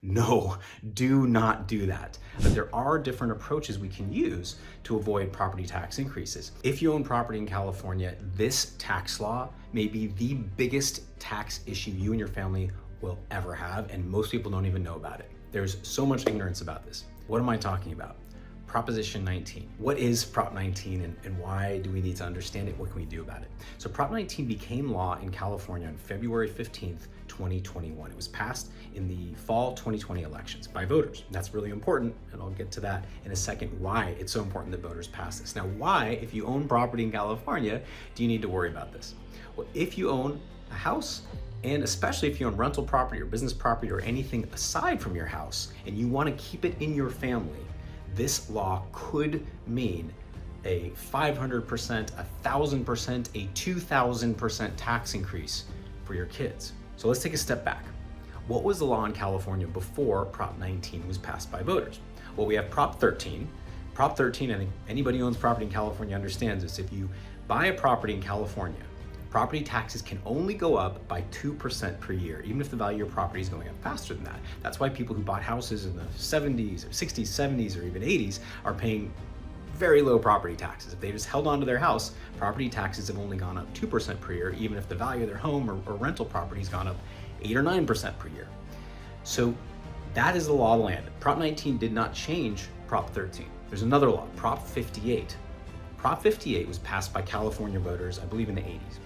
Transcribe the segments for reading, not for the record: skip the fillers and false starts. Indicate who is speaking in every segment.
Speaker 1: No, do not do that. But there are different approaches we can use to avoid property tax increases. If you own property in California, this tax law may be the biggest tax issue you and your family will ever have, and most people don't even know about it. There's so much ignorance about this. What am I talking about? Proposition 19. What is Prop 19 and why do we need to understand it? What can we do about it? So Prop 19 became law in California on February 15th, 2021. It was passed in the fall 2020 elections by voters. That's really important, and I'll get to that in a second, why it's so important that voters pass this. Now, why, if you own property in California, do you need to worry about this? Well, if you own a house, and especially if you own rental property or business property or anything aside from your house, and you want to keep it in your family, this law could mean a 500%, 1,000%, a 2,000% tax increase for your kids. So let's take a step back. What was the law in California before Prop 19 was passed by voters? Well, we have Prop 13. Prop 13, I think anybody who owns property in California understands this. If you buy a property in California, property taxes can only go up by 2% per year, even if the value of your property is going up faster than that. That's why people who bought houses in the 70s or 60s, 70s, or even 80s are paying very low property taxes. If they just held on to their house, property taxes have only gone up 2% per year, even if the value of their home or rental property has gone up 8 or 9% per year. So that is the law of the land. Prop 19 did not change Prop 13. There's another law, Prop 58. Prop 58 was passed by California voters, I believe in the 80s.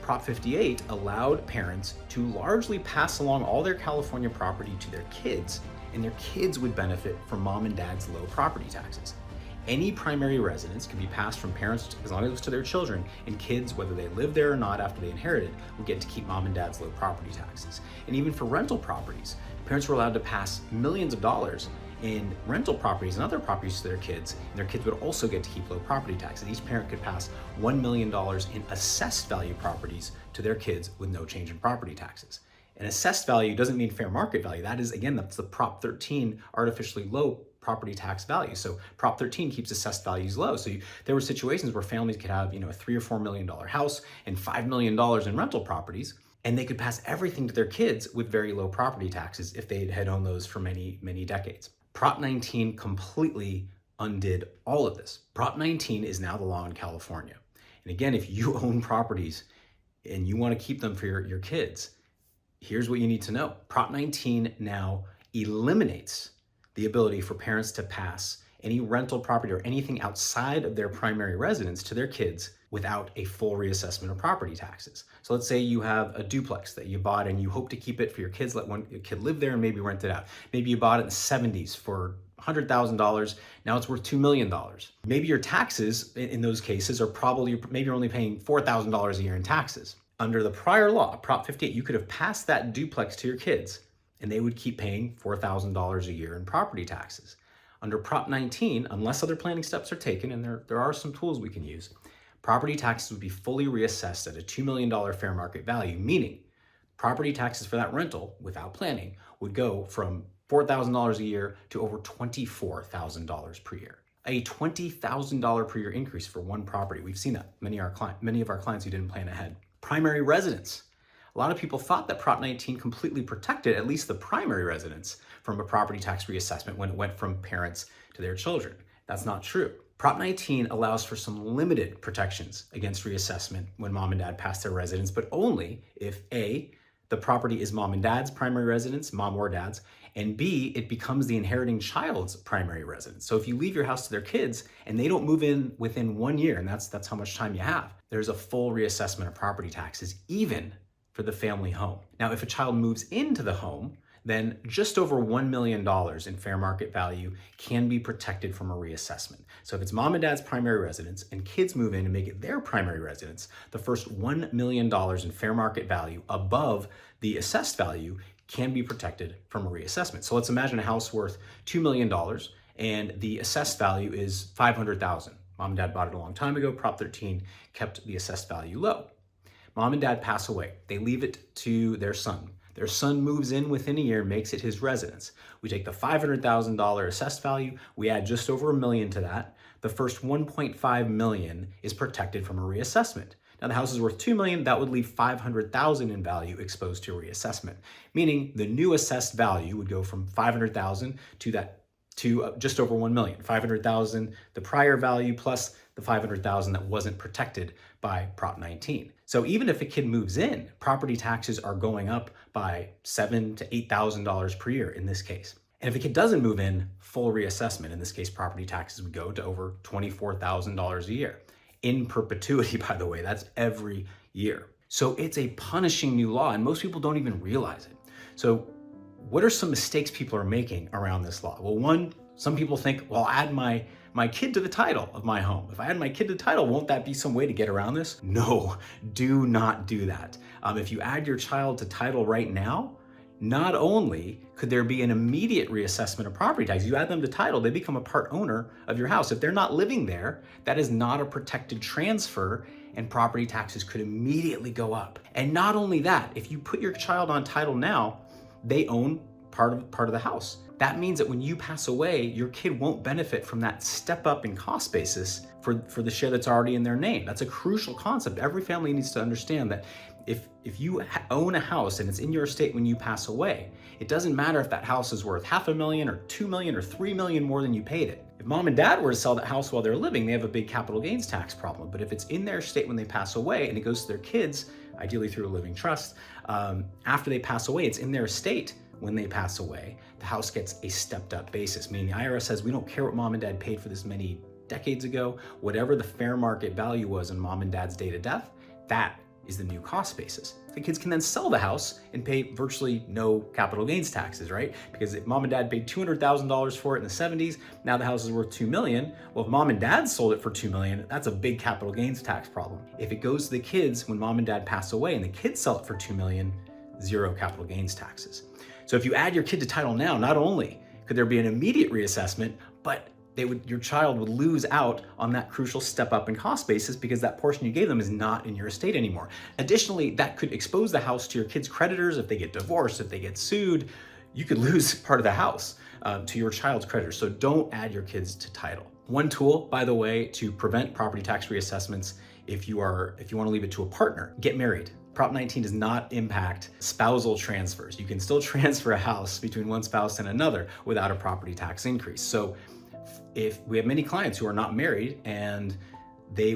Speaker 1: Prop 58 allowed parents to largely pass along all their California property to their kids, and their kids would benefit from mom and dad's low property taxes. Any primary residence can be passed from parents as long as it's to their children, and kids, whether they live there or not after they inherit it, will get to keep mom and dad's low property taxes. And even for rental properties, parents were allowed to pass millions of dollars in rental properties and other properties to their kids, and their kids would also get to keep low property taxes. Each parent could pass $1 million in assessed value properties to their kids with no change in property taxes. And assessed value doesn't mean fair market value. That is, again, that's the Prop 13 artificially low property tax value. So Prop 13 keeps assessed values low. So there were situations where families could have, a $3 or $4 million house and $5 million in rental properties, and they could pass everything to their kids with very low property taxes if they had owned those for many, many decades. Prop 19 completely undid all of this. Prop 19 is now the law in California. And again, if you own properties and you want to keep them for your kids, here's what you need to know. Prop 19 now eliminates the ability for parents to pass any rental property or anything outside of their primary residence to their kids without a full reassessment of property taxes. So let's say you have a duplex that you bought and you hope to keep it for your kids, let one kid live there and maybe rent it out. Maybe you bought it in the 70s for $100,000, now it's worth $2 million. Maybe your taxes in those cases are probably, maybe you're only paying $4,000 a year in taxes. Under the prior law, Prop 58, you could have passed that duplex to your kids and they would keep paying $4,000 a year in property taxes. Under Prop 19, unless other planning steps are taken, and there are some tools we can use, property taxes would be fully reassessed at a $2 million fair market value, meaning property taxes for that rental without planning would go from $4,000 a year to over $24,000 per year. A $20,000 per year increase for one property. We've seen that, many of our clients who didn't plan ahead. Primary residence. A lot of people thought that Prop 19 completely protected at least the primary residence from a property tax reassessment when it went from parents to their children. That's not true. Prop 19 allows for some limited protections against reassessment when mom and dad pass their residence, but only if A, the property is mom and dad's primary residence, mom or dad's, and B, it becomes the inheriting child's primary residence. So if you leave your house to their kids and they don't move in within 1 year, and that's how much time you have, there's a full reassessment of property taxes, even for the family home. Now, if a child moves into the home, then just over $1 million in fair market value can be protected from a reassessment. So if it's mom and dad's primary residence and kids move in and make it their primary residence, the first $1 million in fair market value above the assessed value can be protected from a reassessment. So let's imagine a house worth $2 million and the assessed value is $500,000. Mom and dad bought it a long time ago. Prop 13 kept the assessed value low. Mom and dad pass away. They leave it to their son. Their son moves in within a year, makes it his residence. We take the $500,000 assessed value, we add just over $1 million to that. The first $1.5 million is protected from a reassessment. Now the house is worth $2 million, that would leave $500,000 in value exposed to reassessment, meaning the new assessed value would go from $500,000 to just over $1 million. $500,000, the prior value plus the $500,000 that wasn't protected by Prop 19. So even if a kid moves in, property taxes are going up by $7,000 to $8,000 per year in this case. And if a kid doesn't move in, full reassessment, in this case, property taxes would go to over $24,000 a year. In perpetuity, by the way, that's every year. So it's a punishing new law, and most people don't even realize it. So what are some mistakes people are making around this law? Well, one, some people think, well, I'll add my kid to the title of my home. If I add my kid to the title, won't that be some way to get around this? No, do not do that. If you add your child to title right now, not only could there be an immediate reassessment of property tax, you add them to title, they become a part owner of your house. If they're not living there, that is not a protected transfer, and property taxes could immediately go up. And not only that, if you put your child on title now, they own part of the house. That means that when you pass away, your kid won't benefit from that step up in cost basis for the share that's already in their name. That's a crucial concept. Every family needs to understand that if you own a house and it's in your estate when you pass away, it doesn't matter if that house is worth $500,000 or $2 million or $3 million more than you paid it. If mom and dad were to sell that house while they're living, they have a big capital gains tax problem. But if it's in their estate when they pass away and it goes to their kids, ideally through a living trust, after they pass away, it's in their estate when they pass away, the house gets a stepped up basis, meaning the IRS says, we don't care what mom and dad paid for this many decades ago, whatever the fair market value was on mom and dad's date of death, that is the new cost basis. The kids can then sell the house and pay virtually no capital gains taxes, right? Because if mom and dad paid $200,000 for it in the 70s, now the house is worth $2 million. Well, if mom and dad sold it for $2 million, that's a big capital gains tax problem. If it goes to the kids when mom and dad pass away and the kids sell it for $2 million, zero capital gains taxes. So if you add your kid to title now, not only could there be an immediate reassessment, but your child would lose out on that crucial step up in cost basis because that portion you gave them is not in your estate anymore. Additionally, that could expose the house to your kids' creditors. If they get divorced, if they get sued, you could lose part of the house to your child's creditors. So don't add your kids to title. One tool, by the way, to prevent property tax reassessments, if you want to leave it to a partner, get married. Prop 19 does not impact spousal transfers. You can still transfer a house between one spouse and another without a property tax increase. So if we have many clients who are not married and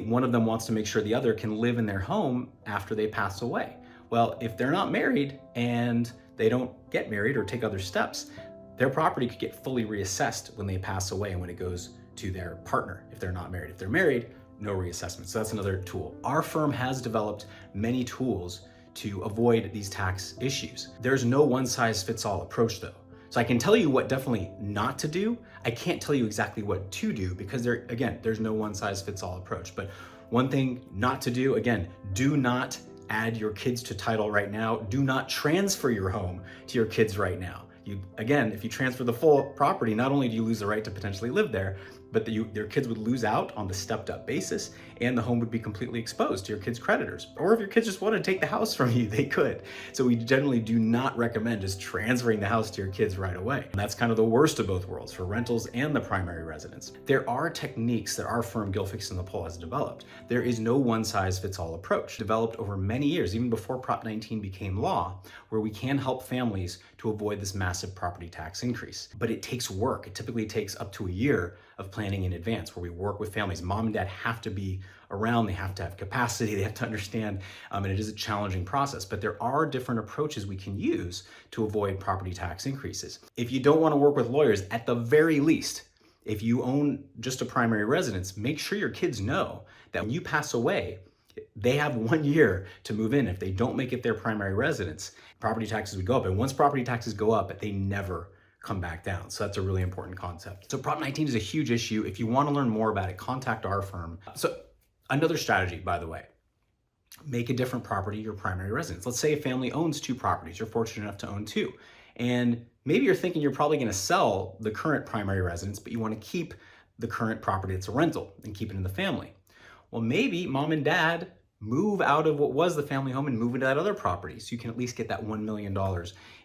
Speaker 1: one of them wants to make sure the other can live in their home after they pass away. Well, if they're not married and they don't get married or take other steps, their property could get fully reassessed when they pass away and when it goes to their partner if they're not married. If they're married, no reassessment. So that's another tool. Our firm has developed many tools to avoid these tax issues. There's no one-size-fits-all approach though. So I can tell you what definitely not to do. I can't tell you exactly what to do because there's no one-size-fits-all approach. But one thing not to do, again, do not add your kids to title right now. Do not transfer your home to your kids right now. If you transfer the full property, not only do you lose the right to potentially live there, but your kids would lose out on the stepped up basis and the home would be completely exposed to your kids' creditors. Or if your kids just want to take the house from you, they could. So we generally do not recommend just transferring the house to your kids right away. And that's kind of the worst of both worlds for rentals and the primary residence. There are techniques that our firm Gilfix and the Pole has developed. There is no one size fits all approach developed over many years, even before Prop 19 became law, where we can help families to avoid this massive property tax increase. But it takes work. It typically takes up to a year of planning in advance where we work with families. Mom and dad have to be around, they have to have capacity, they have to understand, and it is a challenging process, but there are different approaches we can use to avoid property tax increases. If you don't want to work with lawyers, at the very least, if you own just a primary residence, make sure your kids know that when you pass away, they have 1 year to move in. If they don't make it their primary residence, property taxes would go up. And once property taxes go up, they never come back down. So that's a really important concept. So Prop 19 is a huge issue. If you want to learn more about it, contact our firm. So another strategy, by the way, make a different property your primary residence. Let's say a family owns 2 properties. You're fortunate enough to own 2. And maybe you're thinking you're probably going to sell the current primary residence, but you want to keep the current property that's a rental and keep it in the family. Well, maybe mom and dad move out of what was the family home and move into that other property. So you can at least get that $1 million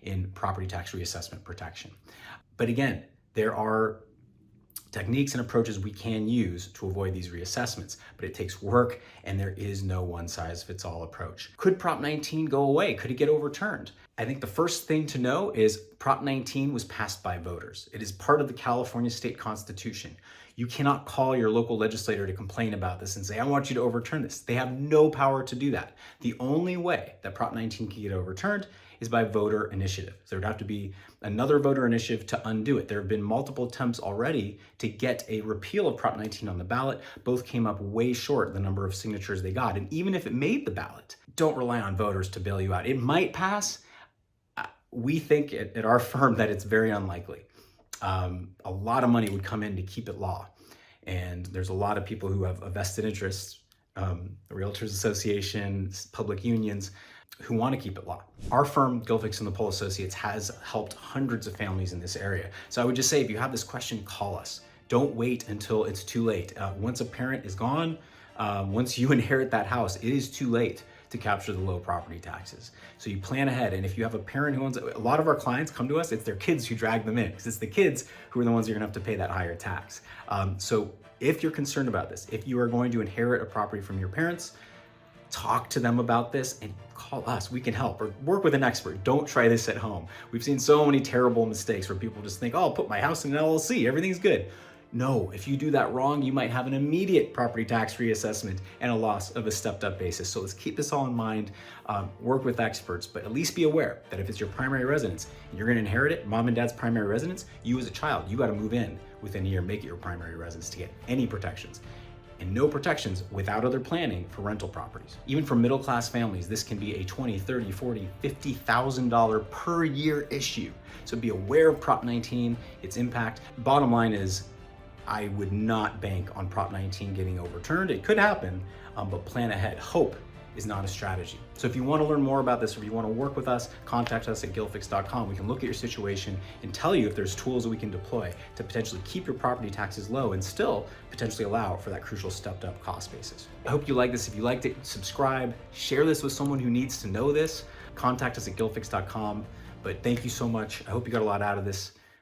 Speaker 1: in property tax reassessment protection. But again, there are techniques and approaches we can use to avoid these reassessments, but it takes work and there is no one-size-fits-all approach. Could Prop 19 go away? Could it get overturned? I think the first thing to know is Prop 19 was passed by voters. It is part of the California state constitution. You cannot call your local legislator to complain about this and say, I want you to overturn this. They have no power to do that. The only way that Prop 19 can get overturned is by voter initiative. So there would have to be another voter initiative to undo it. There have been multiple attempts already to get a repeal of Prop 19 on the ballot. Both came up way short the number of signatures they got. And even if it made the ballot, don't rely on voters to bail you out. It might pass. We think at our firm that it's very unlikely. A lot of money would come in to keep it law. And there's a lot of people who have a vested interest, the Realtors Association, public unions, who want to keep it law. Our firm, Gilfix and the Pole Associates, has helped hundreds of families in this area. So I would just say, if you have this question, call us. Don't wait until it's too late. Once a parent is gone, once you inherit that house, it is too late to capture the low property taxes. So you plan ahead. And if you have a parent who owns, a lot of our clients come to us, it's their kids who drag them in, because it's the kids who are the ones you're gonna have to pay that higher tax. So if you're concerned about this, if you are going to inherit a property from your parents, talk to them about this and call us. We can help, or work with an expert. Don't try this at home. We've seen so many terrible mistakes where people just think, oh, I'll put my house in an LLC, everything's good. No, if you do that wrong, you might have an immediate property tax reassessment and a loss of a stepped up basis. So let's keep this all in mind, work with experts, but at least be aware that if it's your primary residence and you're gonna inherit it, mom and dad's primary residence, you as a child, you gotta move in within a year, make it your primary residence to get any protections. And no protections without other planning for rental properties. Even for middle-class families, this can be a $20,000, $30,000, $40,000, $50,000 per year issue. So be aware of Prop 19, its impact. Bottom line is, I would not bank on Prop 19 getting overturned. It could happen, but plan ahead. Hope is not a strategy. So if you want to learn more about this, or if you want to work with us, contact us at gilfix.com. We can look at your situation and tell you if there's tools that we can deploy to potentially keep your property taxes low and still potentially allow for that crucial stepped up cost basis. I hope you like this. If you liked it, subscribe, share this with someone who needs to know this. Contact us at gilfix.com. But thank you so much. I hope you got a lot out of this.